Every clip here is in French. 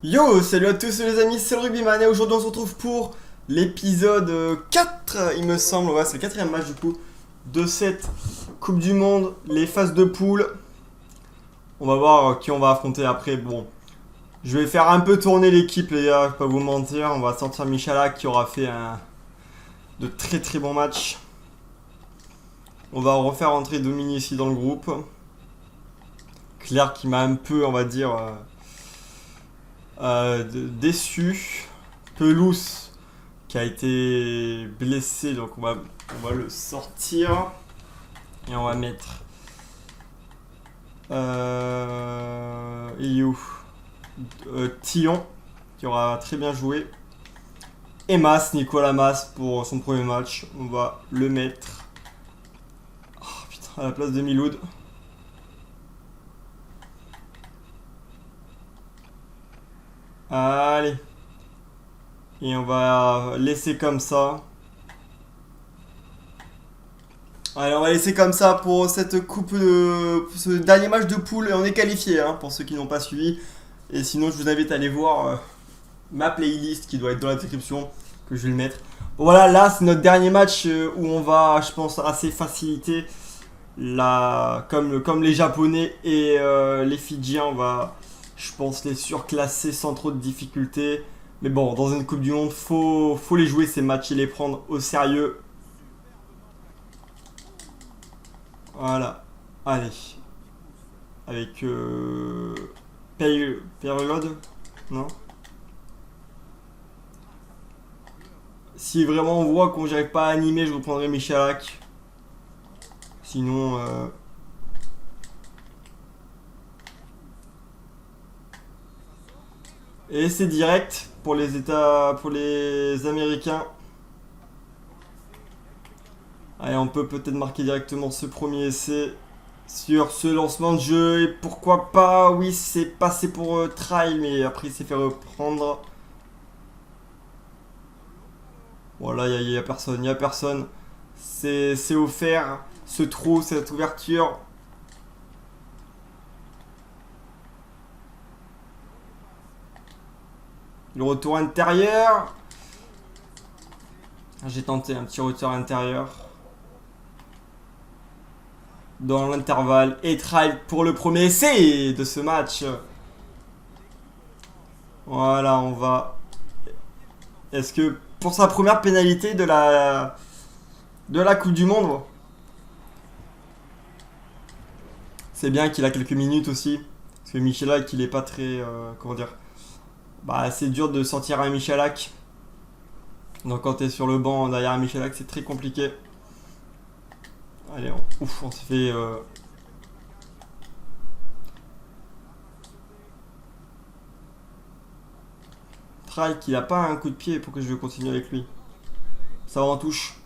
Yo, salut à tous les amis, c'est le Rugbyman et aujourd'hui on se retrouve pour l'épisode 4, il me semble, ouais c'est le quatrième match du coup de cette Coupe du Monde, les phases de poule. On va voir qui on va affronter après. Bon, je vais faire un peu tourner l'équipe les gars, je vais pas vous mentir. On va sortir Michalak qui aura fait de très très bons matchs. On va refaire entrer Domini ici dans le groupe. Claire qui m'a un peu, on va dire... déçu. Pelouse qui a été blessé, donc on va le sortir et on va mettre Iou, Tillon qui aura très bien joué, et Mas, Nicolas Mas pour son premier match. On va le mettre à la place de Miloud. Allez. Et on va laisser comme ça. Allez, on va laisser comme ça pour cette coupe pour ce dernier match de poule. Et on est qualifié, hein, pour ceux qui n'ont pas suivi. Et sinon, je vous invite à aller voir ma playlist qui doit être dans la description, que je vais le mettre. Bon, voilà, là, c'est notre dernier match où on va, je pense, assez faciliter. Comme les Japonais et les Fidjiens, on va, je pense, les surclasser sans trop de difficultés. Mais bon, dans une Coupe du Monde, faut les jouer ces matchs et les prendre au sérieux. Voilà. Allez. Avec Perelode. Non. Si vraiment on voit qu'on n'arrive pas à animer, je reprendrai Michalak. Sinon... Et c'est direct pour les Américains. Allez, on peut peut-être marquer directement ce premier essai sur ce lancement de jeu. Et pourquoi pas, oui, c'est passé pour Trail, mais après il s'est fait reprendre. Voilà, il n'y a personne, il n'y a personne. C'est offert, ce trou, cette ouverture. Le retour intérieur. J'ai tenté un petit retour intérieur. Dans l'intervalle. Et Trail pour le premier essai de ce match. Voilà, on va... Est-ce que pour sa première pénalité de la Coupe du Monde, c'est bien qu'il a quelques minutes aussi. Parce que Michalak, il est pas très... comment dire, bah, c'est dur de sortir un Michalak. Donc quand t'es sur le banc derrière un Michalak, c'est très compliqué. Allez, on s'est fait... Trail qu'il a pas un coup de pied pour que je veux continuer avec lui. Ça va en touche.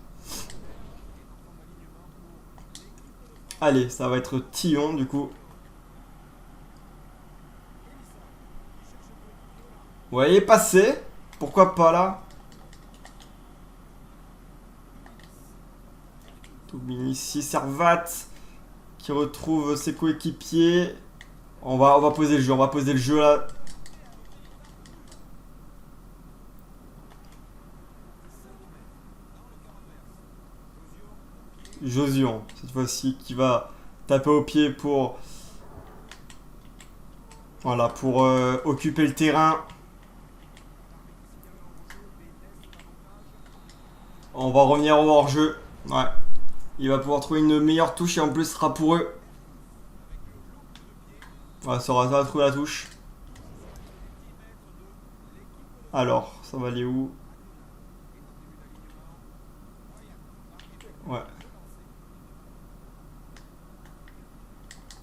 Allez, ça va être Tillon du coup. Ouais, il est passé. Pourquoi pas là? Ici, Servat qui retrouve ses coéquipiers. On va poser le jeu là. Josion, cette fois-ci, qui va taper au pied pour... Voilà, pour occuper le terrain. On va revenir au hors-jeu. Ouais. Il va pouvoir trouver une meilleure touche et en plus ce sera pour eux. Ouais, ça va trouver la touche. Alors, ça va aller où? Ouais.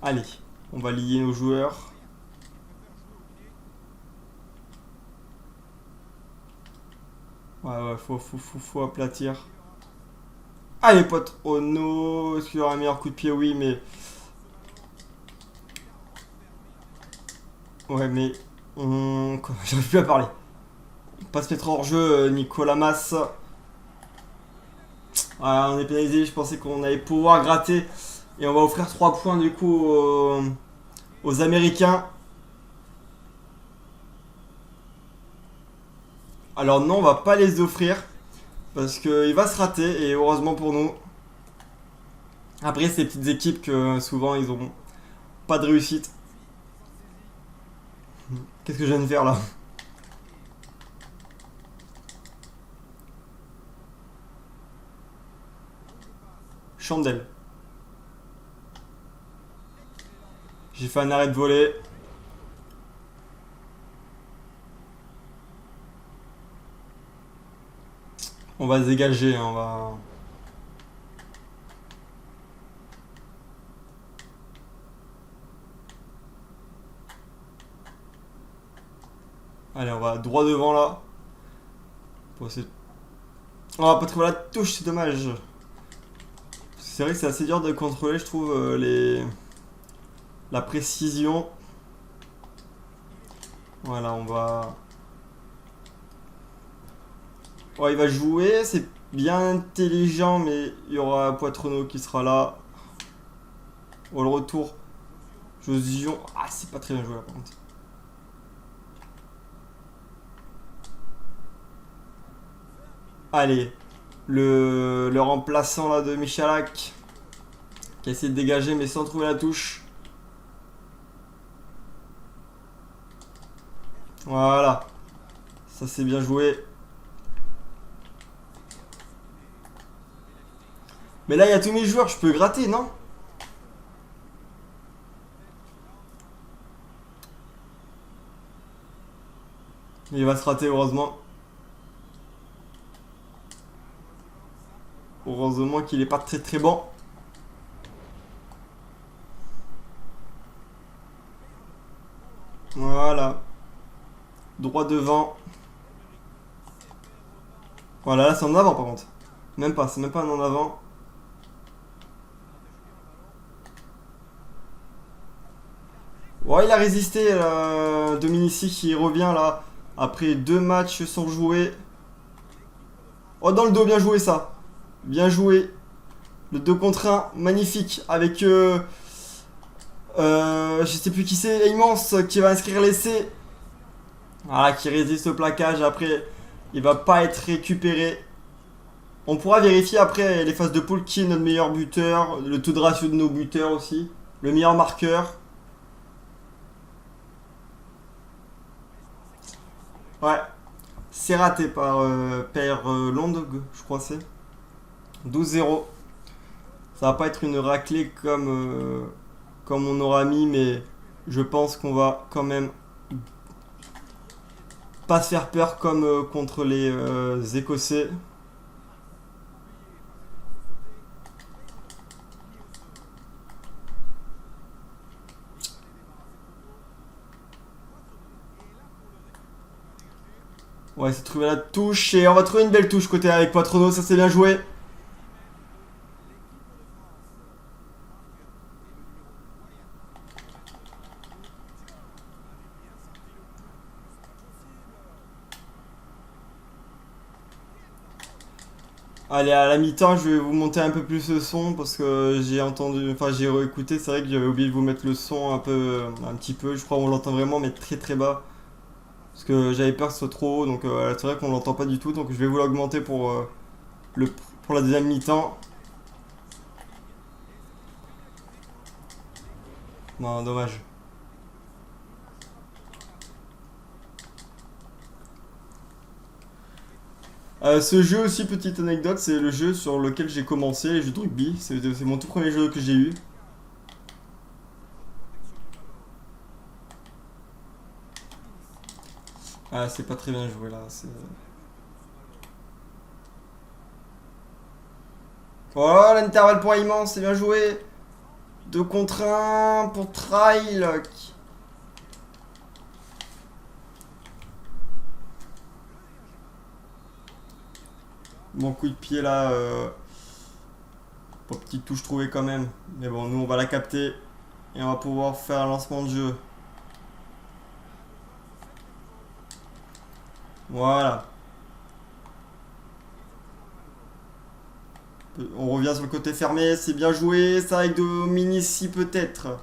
Allez, on va lier nos joueurs. Ouais, faut aplatir. Allez, pote. Oh non, est-ce qu'il aura un meilleur coup de pied? Oui, mais... Ouais, mais... J'arrive plus à parler. Pas se mettre hors jeu, Nicolas Mas. Voilà, on est pénalisé. Je pensais qu'on allait pouvoir gratter. Et on va offrir 3 points du coup aux Américains. Alors non, on va pas les offrir. Parce qu'il va se rater, et heureusement pour nous. Après, ces petites équipes que souvent ils ont pas de réussite. Qu'est-ce que je viens de faire là? Chandelle. J'ai fait un arrêt de volée. On va se dégager, hein, on va... Allez, on va droit devant là. Pour essayer... On va pas trouver la touche, c'est dommage. C'est vrai que c'est assez dur de contrôler, je trouve, la précision. Voilà, on va... Ouais, il va jouer, c'est bien intelligent, mais il y aura Poitrenaud qui sera là. Oh, le retour. Josion. Ah, c'est pas très bien joué là, par contre. Allez, le remplaçant là de Michalak qui a essayé de dégager mais sans trouver la touche. Voilà, ça c'est bien joué. Mais là il y a tous mes joueurs, je peux gratter, non? Il va se rater heureusement. Heureusement qu'il est pas très très bon. Voilà. Droit devant. Voilà, là c'est en avant par contre. Même pas, c'est même pas un en avant. Ouais, il a résisté, Dominici qui revient là après 2 matchs sans jouer. Oh, dans le dos, bien joué ça. Bien joué. Le 2 contre 1, magnifique. Avec, je sais plus qui c'est, Immense qui va inscrire l'essai. Voilà, qui résiste au plaquage. Après, il va pas être récupéré. On pourra vérifier après les phases de poule qui est notre meilleur buteur, le taux de ratio de nos buteurs aussi, le meilleur marqueur. Ouais, c'est raté par Père Londog, je crois c'est. 12-0. Ça va pas être une raclée comme on aura mis, mais je pense qu'on va quand même pas se faire peur comme contre les Écossais. On va essayer de trouver la touche et on va trouver une belle touche côté avec Poitrenaud, ça c'est bien joué. Allez, à la mi-temps, je vais vous monter un peu plus le son parce que j'ai entendu, enfin j'ai réécouté, c'est vrai que j'avais oublié de vous mettre le son un petit peu, je crois qu'on l'entend vraiment mais très très bas. Parce que j'avais peur que ce soit trop haut, donc c'est vrai qu'on l'entend pas du tout, donc je vais vous l'augmenter pour la deuxième mi-temps. Non, dommage. Ce jeu aussi, petite anecdote, c'est le jeu sur lequel j'ai commencé, les jeux de rugby. C'est mon tout premier jeu que j'ai eu. Ah, c'est pas très bien joué là. Oh, l'intervalle pour Immense, c'est bien joué. 2 contre 1 pour Trail. Bon coup de pied là. Pas petite touche trouvée quand même. Mais bon, nous on va la capter. Et on va pouvoir faire un lancement de jeu. Voilà. On revient sur le côté fermé, c'est bien joué. Ça avec Dominici peut-être.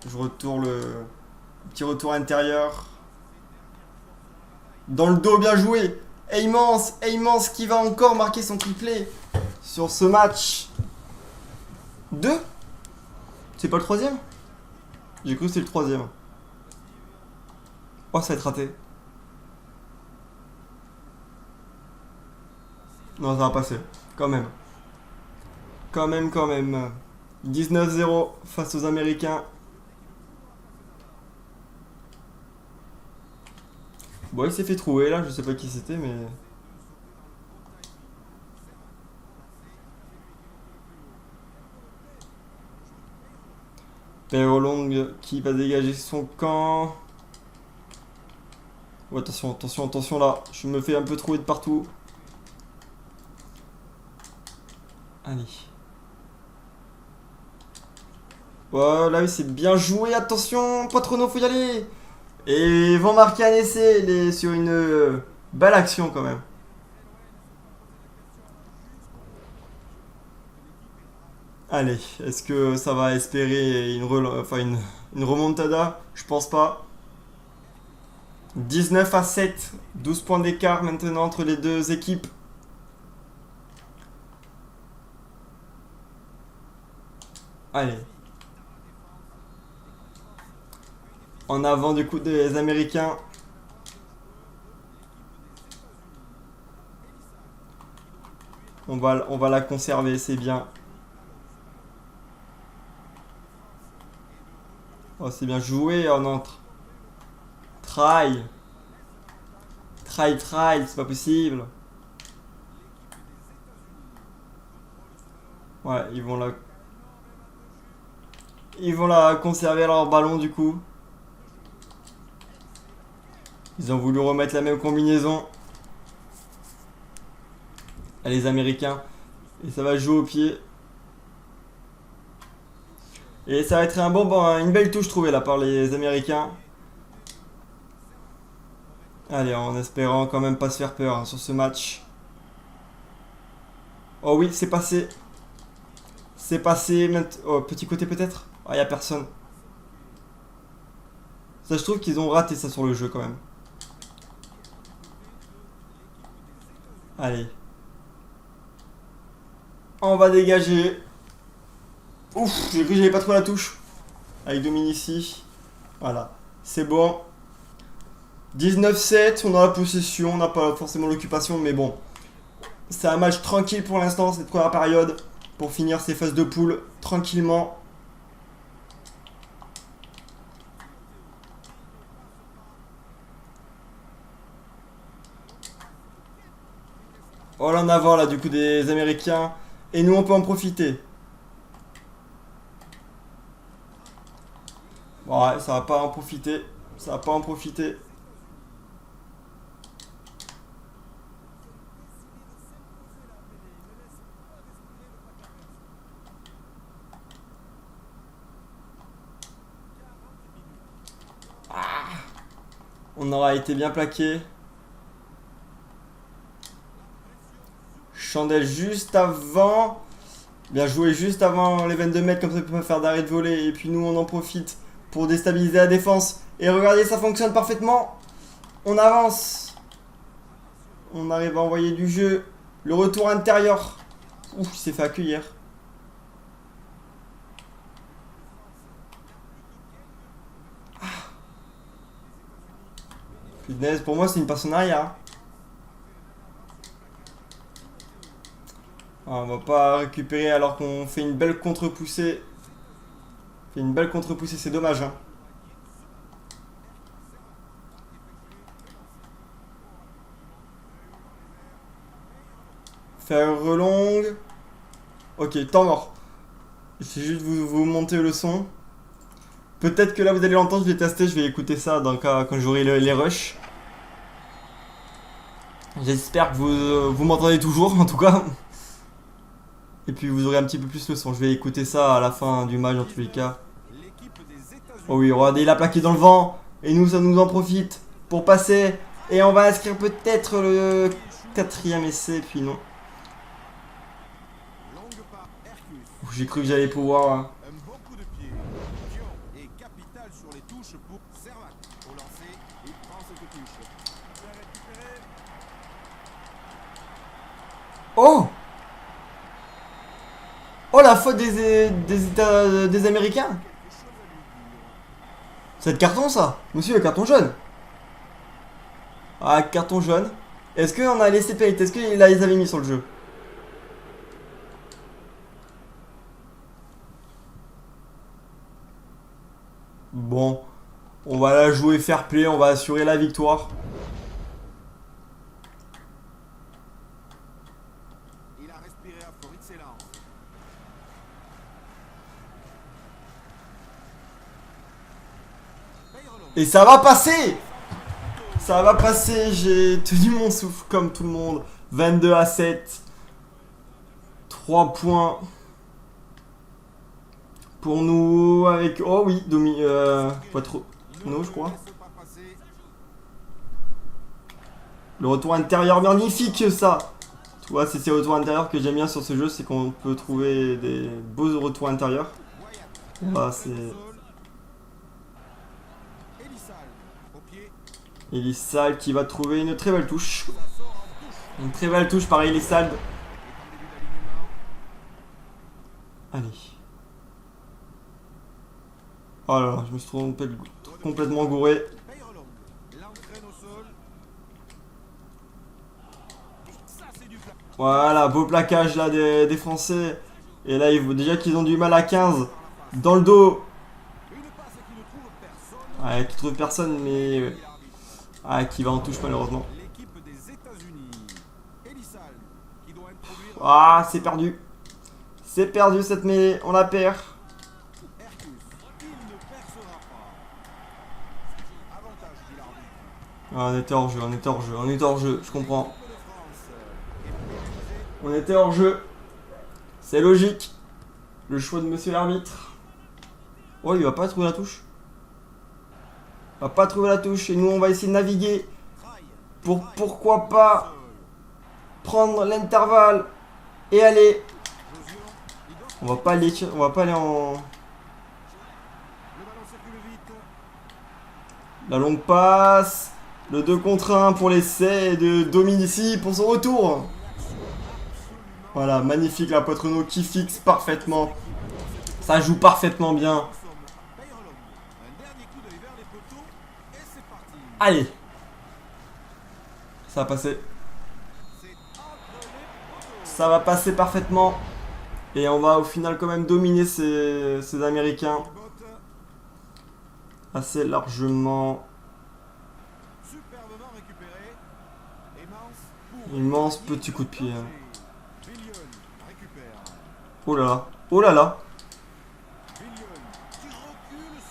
Je retourne le petit retour intérieur. Dans le dos, bien joué. Heymans qui va encore marquer son triplé sur ce match. 2. C'est pas le troisième? J'ai cru que c'était le troisième. Oh, ça va être raté. Non, ça va passer. Quand même. Quand même. 19-0 face aux Américains. Bon, il s'est fait trouver là, je sais pas qui c'était, mais... Pero Long qui va dégager son camp. Oh, attention là, je me fais un peu trouver de partout. Allez. Voilà, oui, c'est bien joué, attention, Patrono, faut y aller. Et ils vont marquer un essai sur une belle action quand même. Allez, est-ce que ça va espérer une remontada? Je pense pas. 19-7, 12 points d'écart maintenant entre les deux équipes. Allez. En avant du coup des Américains. On va la conserver, c'est bien. Oh, c'est bien joué, on entre. Try, c'est pas possible. Ouais, ils vont la conserver leur ballon du coup. Ils ont voulu remettre la même combinaison. Les Américains. Et ça va jouer au pied. Et ça va être une belle touche trouvée là par les Américains. Allez, en espérant quand même pas se faire peur sur ce match. Oh oui, c'est passé. C'est passé. Oh, petit côté peut-être. Ah, y a personne. Ça, je trouve qu'ils ont raté ça sur le jeu quand même. Allez. On va dégager. Ouf, j'ai cru que j'avais pas trouvé la touche. Avec Dominici. Voilà. C'est bon. 19-7, on a la possession, on n'a pas forcément l'occupation, mais bon. C'est un match tranquille pour l'instant, cette première période. Pour finir ces phases de poule tranquillement. Oh là en avant là du coup des Américains. Et nous on peut en profiter. Ouais, ça va pas en profiter. Ça va pas en profiter. On aura été bien plaqué. Chandelle juste avant. Bien joué juste avant les 22 mètres, comme ça il peut pas faire d'arrêt de volée. Et puis nous on en profite pour déstabiliser la défense. Et regardez, ça fonctionne parfaitement. On avance. On arrive à envoyer du jeu. Le retour intérieur. Ouf, il s'est fait accueillir. Punaise, pour moi c'est une passe en arrière. On va pas récupérer alors qu'on fait une belle contre-poussée. C'est dommage. Hein. Faire relongue. Ok, temps mort. Je vais juste vous monter le son. Peut-être que là vous allez l'entendre, je vais tester, je vais écouter ça quand j'aurai les rushs. J'espère que vous m'entendez toujours en tout cas. Et puis vous aurez un petit peu plus le son. Je vais écouter ça à la fin du match en tous les cas. Oh oui, regardez, il a plaqué dans le vent. Et nous, ça nous en profite pour passer. Et on va inscrire peut-être le 4e essai. Puis non. J'ai cru que j'allais pouvoir. sur les touches pour Servat. Au lancer, il prend cette touche. Il a récupéré. Oh! Oh, la faute des Américains! C'est de carton, ça? Monsieur, le carton jaune. Ah, carton jaune. Est-ce qu'on a laissé pénalité? Est-ce qu'ils les avaient mis sur le jeu? Bon. On va la jouer fair play. On va assurer la victoire. Il a respiré à fond, excellent. Et ça va passer! Ça va passer, j'ai tenu mon souffle comme tout le monde. 22-7. 3 points. Pour nous avec... Oh oui, pas trop. Non, je crois. Le retour intérieur magnifique, ça. Tu vois, c'est ces retours intérieurs que j'aime bien sur ce jeu, c'est qu'on peut trouver des beaux retours intérieurs. Là, c'est... Elissalde qui va trouver une très belle touche. Une très belle touche par Elissalde. Allez. Oh là là, je me suis trompé complètement gouré. Voilà, beau plaquage là des Français. Et là, déjà qu'ils ont du mal à 15. Dans le dos. Ouais, qui trouve personne, mais... Ah, qui va en touche malheureusement. Ah, c'est perdu. C'est perdu cette mêlée, on la perd. Ah, on était hors jeu, on était hors jeu, on était hors jeu, je comprends. On était hors jeu. C'est logique. Le choix de monsieur l'arbitre. Oh, il va pas trouver la touche. Il va pas trouver la touche. Et nous, on va essayer de naviguer. Pourquoi pas prendre l'intervalle et aller. On va pas aller en... La longue passe. Le 2 contre 1 pour l'essai de Dominici pour son retour. Voilà, magnifique la Poitrenaud qui fixe parfaitement. Ça joue parfaitement bien. Allez. Ça va passer. Ça va passer parfaitement. Et on va au final quand même dominer ces Américains. Assez largement. Immense petit coup de pied. Hein. Oh là là. Oh là là.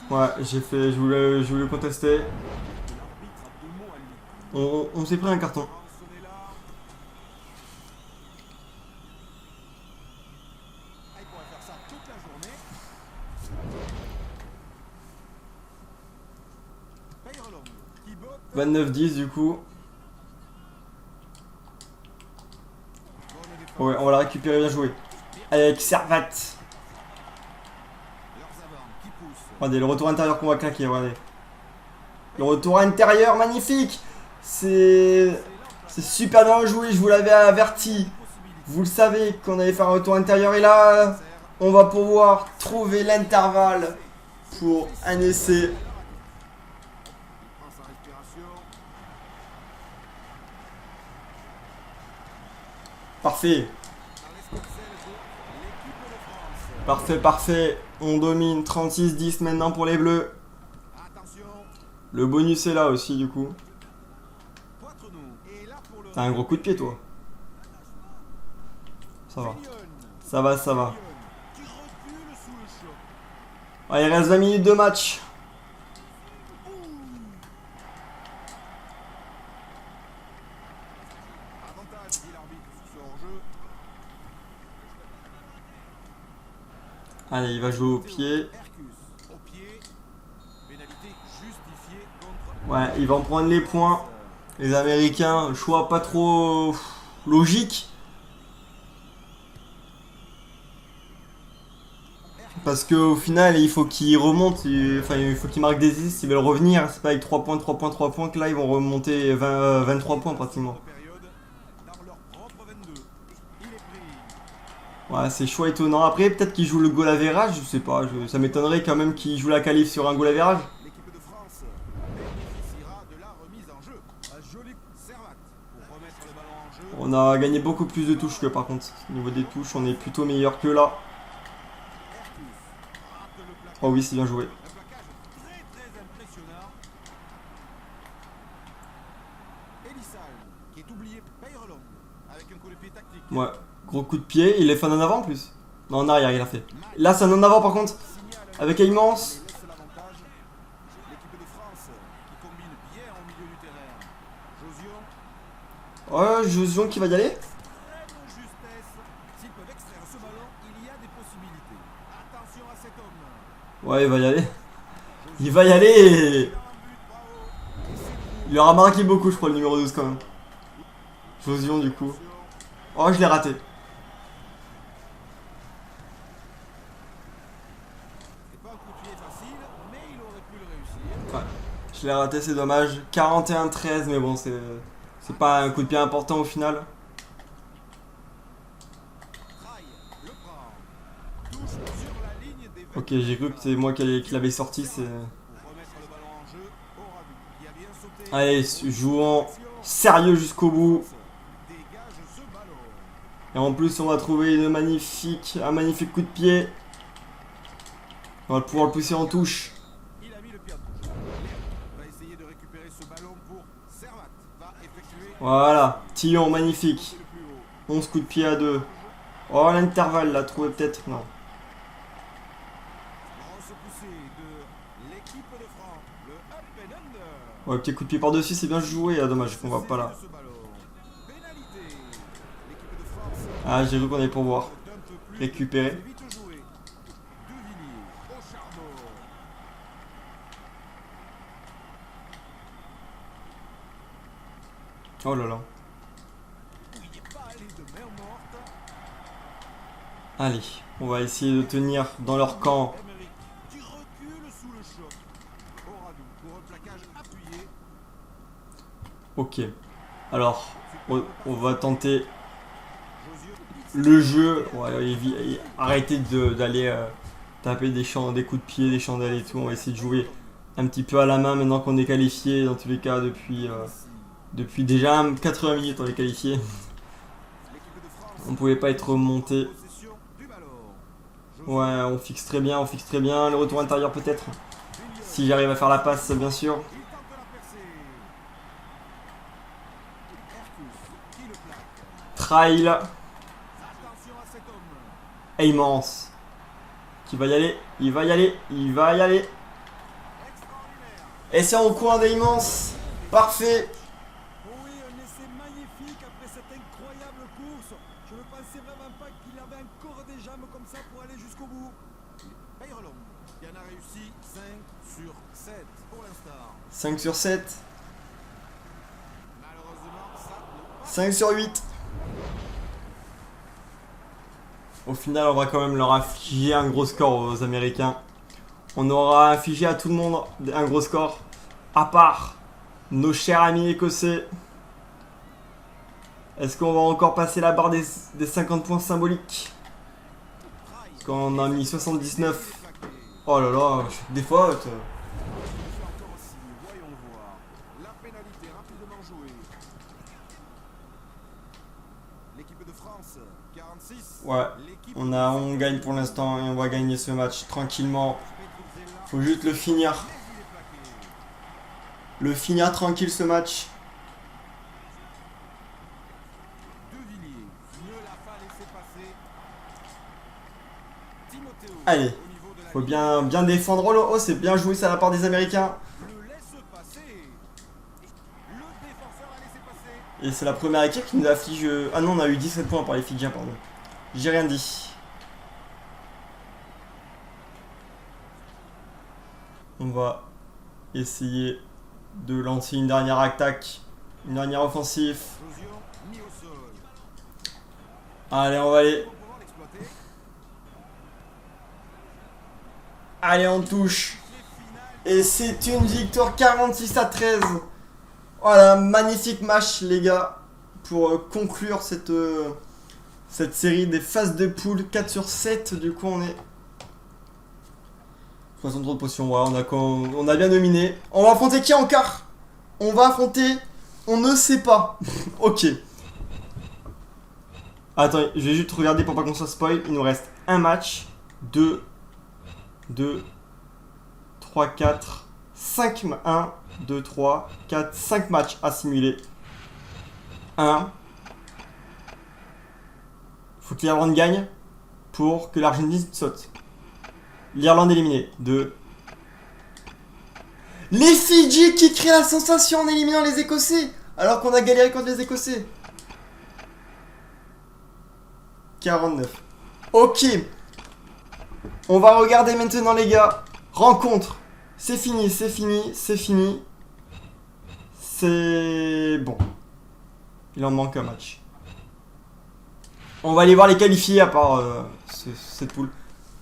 Ouais, je voulais contester. On s'est pris un carton. « 29-10 du coup. Ouais, on va la récupérer, bien joué. Avec Servat. Regardez, le retour intérieur qu'on va claquer, regardez. Le retour intérieur, magnifique. C'est super bien joué, je vous l'avais averti. Vous le savez qu'on allait faire un retour intérieur. Et là, on va pouvoir trouver l'intervalle pour un essai. Parfait. Parfait, parfait. On domine 36-10 maintenant pour les Bleus. Le bonus est là aussi du coup. T'as un gros coup de pied toi. Ça va. Ça va, ça va. Ouais, il reste 20 minutes de match. Allez, il va jouer au pied. Ouais, il va en prendre les points. Les Américains, choix pas trop logique. Parce qu'au final, il faut qu'ils remontent, enfin, il faut qu'ils marquent des 10 s'ils veulent revenir. C'est pas avec 3 points, 3 points, 3 points que là ils vont remonter 23 points pratiquement. Ouais, c'est choix étonnant. Après, peut-être qu'ils jouent le goal average, je sais pas. Ça m'étonnerait quand même qu'ils jouent la qualif sur un goal average. L'équipe de France bénéficiera de la remise en jeu. Un joli Servat pour remettre le ballon en jeu. On a gagné beaucoup plus de touches que par contre. Au niveau des touches, on est plutôt meilleur que là. Oh oui, c'est bien joué. Un plaquage très impressionnant. Elisal qui est oublié Peyrelon avec un coup de pied tactique. Ouais, gros coup de pied. Il est fait en avant en plus. Non, en arrière, il a fait. Là, c'est en avant par contre. Avec Aymance. Laisse l'avantage. L'équipe de France qui combine bien au milieu du terrain. Josion. Ouais, Josion qui va y aller. Très bonne justesse. S'ils peuvent extraire ce ballon, il y a des possibilités. Attention à cet homme. Ouais, il va y aller. Il va y aller. Il aura marqué beaucoup, je crois, le numéro 12 quand même. Josion du coup. Oh, je l'ai raté. C'est pas un coup de pied facile, mais il aurait pu le réussir. Ouais, je l'ai raté, c'est dommage. 41-13, mais bon, c'est pas un coup de pied important au final. Traille, le prend. Touche sur la ligne des 20. Ok, j'ai cru que c'est moi qui l'avais sorti. C'est. Pour remettre le ballon en jeu, Oradou qui a bien sauté. Allez, jouons sérieux jusqu'au bout. Dégage ce ballon. Et en plus, on va trouver un magnifique coup de pied. On va pouvoir le pousser en touche. Il a mis le pied en touche. Va essayer de récupérer ce ballon pour Servat. Va effectuer Voilà, Tillon, magnifique. le plus haut. 11 coups de pied à 2. Oh, l'intervalle, l'a trouvé peut-être. Non. Grosse poussée de l'équipe de France. Le up and under. Ouais, petit coup de pied par-dessus, c'est bien joué. Ah, dommage qu'on voit pas là. Ce ballon. Pénalité. L'équipe de France. Ah, j'ai vu qu'on allait pouvoir D'un peu plus. récupérer. C'est vite joué. De Villiers au charbon. Oh là là. Il n'est pas allé de main morte. Allez, on va essayer de tenir dans leur camp. Emerick qui recule sous le choc. Oradou pour un plaquage appuyé. Ok. Alors, on va tenter Josieu. le jeu. Ouais, arrêtez d'aller taper des coups de pied, des chandelles et tout. On va essayer de jouer un petit peu à la main maintenant qu'on est qualifié. Dans tous les cas, depuis déjà 80 minutes, on est qualifié. L'équipe de France. On pouvait pas être remonté. Possession du ballon. Ouais, on fixe très bien, Le retour intérieur peut-être. Si j'arrive à faire la passe, bien sûr. Il tente la percée. Hercus qui le plaque. Trail, Attention à cet homme. Aymance. Qui va y aller, il va y aller. Extraordinaire. Et c'est en coin d'Aymance. Parfait. Oh oui, un essai magnifique après cette incroyable course. Je ne pensais vraiment pas qu'il avait encore des jambes comme ça pour aller jusqu'au bout. Peyrelon qui en a réussi 5 sur 7 pour l'instant. 5 sur 7. Malheureusement, ça ne passe 5 sur 8. Au final, on va quand même leur infliger un gros score aux Américains. On aura infligé à tout le monde un gros score. À part nos chers amis écossais. Est-ce qu'on va encore passer la barre des 50 points symboliques? Parce qu'on a mis 79. Oh là là, des fautes. encore aussi. Voyons voir. La pénalité rapidement jouée. L'équipe de France, 46. Ouais, L'équipe on gagne pour l'instant et on va gagner ce match tranquillement. Petruzella, Faut juste le finir. mais il est plaqué. Le finir tranquille ce match. De Villiers ne l'a pas laissé passer. Timothée Allez, au niveau de la faut ligne. bien défendre. Oh, c'est bien joué ça de la part des Américains. Le laisse passer. Le défenseur a laissé passer. Et c'est la première équipe qui nous afflige. Ah non, on a eu 17 points par les Fidjiens, pardon. J'ai rien dit. On va essayer de lancer une dernière attaque, une dernière offensive. Josion mis au sol. Allez, on va aller. Pour pouvoir l'exploiter. Allez, on touche. Et c'est une victoire 46-13. Voilà, magnifique match, les gars. Pour conclure cette série des phases de poule 4 sur 7. Du coup, on est 63 de potions. Ouais, on a bien dominé. On va affronter qui en quart? On va affronter... On ne sait pas. Ok. Attends, je vais juste regarder pour pas qu'on soit spoil. Il nous reste un match. 2, 3, 4, 5, 1, 2, 3, 4, 5 matchs à simuler. 1. Faut que l'Irlande gagne pour que l'Argentine saute. L'Irlande éliminée. 2. Les Fidji qui créent la sensation en éliminant les Écossais alors qu'on a galéré contre les Écossais. 49. Ok. On va regarder maintenant, les gars. Rencontre. C'est fini, c'est fini, c'est fini. C'est bon. Il en manque un match. On va aller voir les qualifiés à part cette poule.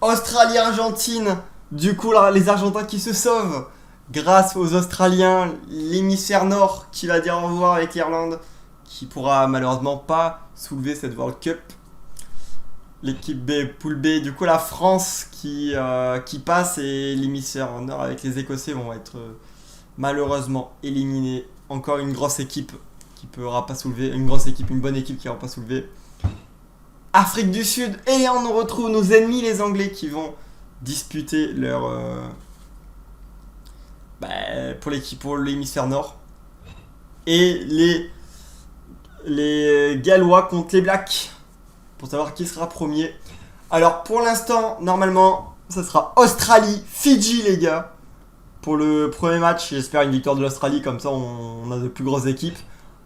Australie-Argentine. Du coup, là, les Argentins qui se sauvent. Grâce aux Australiens, l'hémisphère nord qui va dire au revoir avec l'Irlande. Qui pourra malheureusement pas soulever cette World Cup. L'équipe B, poule B, du coup la France qui passe et l'hémisphère nord avec les Écossais vont être malheureusement éliminés. Encore une grosse équipe qui ne pourra pas soulever, une bonne équipe qui ne pourra pas soulever. Afrique du Sud, et on retrouve nos ennemis les Anglais qui vont disputer leur pour l'hémisphère nord. Et les Gallois contre les Blacks. Pour savoir qui sera premier. Alors pour l'instant, normalement, ça sera Australie-Fidji, les gars. Pour le premier match, j'espère une victoire de l'Australie, comme ça on a de plus grosses équipes.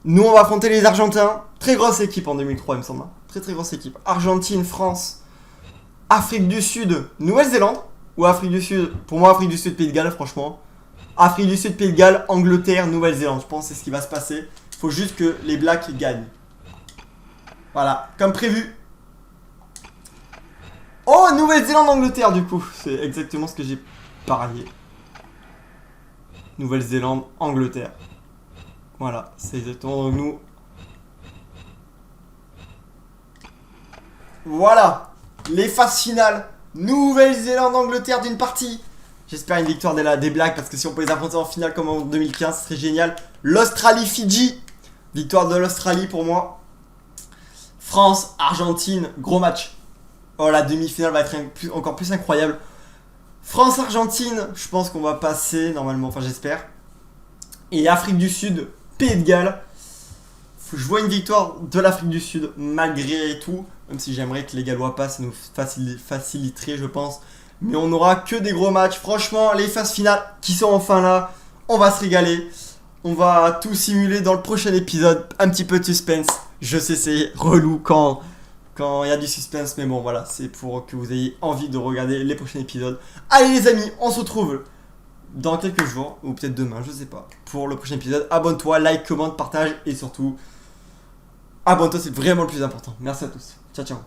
Nous, on va affronter les Argentins. Très grosse équipe en 2003, il me semble. Très très grosse équipe. Argentine, France, Afrique du Sud, Nouvelle-Zélande. Ou Afrique du Sud. Pour moi, Afrique du Sud, Pays de Galles, franchement. Afrique du Sud, Pays de Galles, Angleterre, Nouvelle-Zélande. Je pense que c'est ce qui va se passer. Il faut juste que les Blacks gagnent. Voilà, comme prévu. Oh, Nouvelle-Zélande, Angleterre, du coup. C'est exactement ce que j'ai parié. Nouvelle-Zélande, Angleterre. Voilà, c'est exactement nous. Voilà, les phases finales. Nouvelle-Zélande, Angleterre d'une partie. J'espère une victoire des Blacks parce que si on peut les affronter en finale comme en 2015, ce serait génial. L'Australie-Fidji. Victoire de l'Australie pour moi. France, Argentine, gros match. Oh, la demi-finale va être encore plus incroyable. France-Argentine, je pense qu'on va passer normalement, enfin j'espère. Et Afrique du Sud, Pays de Galles. Je vois une victoire de l'Afrique du Sud malgré tout. Même si j'aimerais que les Gallois passent, ça nous faciliterait je pense. Mais on n'aura que des gros matchs. Franchement, les phases finales qui sont enfin là, on va se régaler. On va tout simuler dans le prochain épisode. Un petit peu de suspense. Je sais, c'est relou quand il y a du suspense. Mais bon, voilà, c'est pour que vous ayez envie de regarder les prochains épisodes. Allez les amis, on se retrouve dans quelques jours. Ou peut-être demain, je sais pas. Pour le prochain épisode. Abonne-toi, like, commente, partage. Et surtout, abonne-toi, c'est vraiment le plus important. Merci à tous. Ciao, ciao.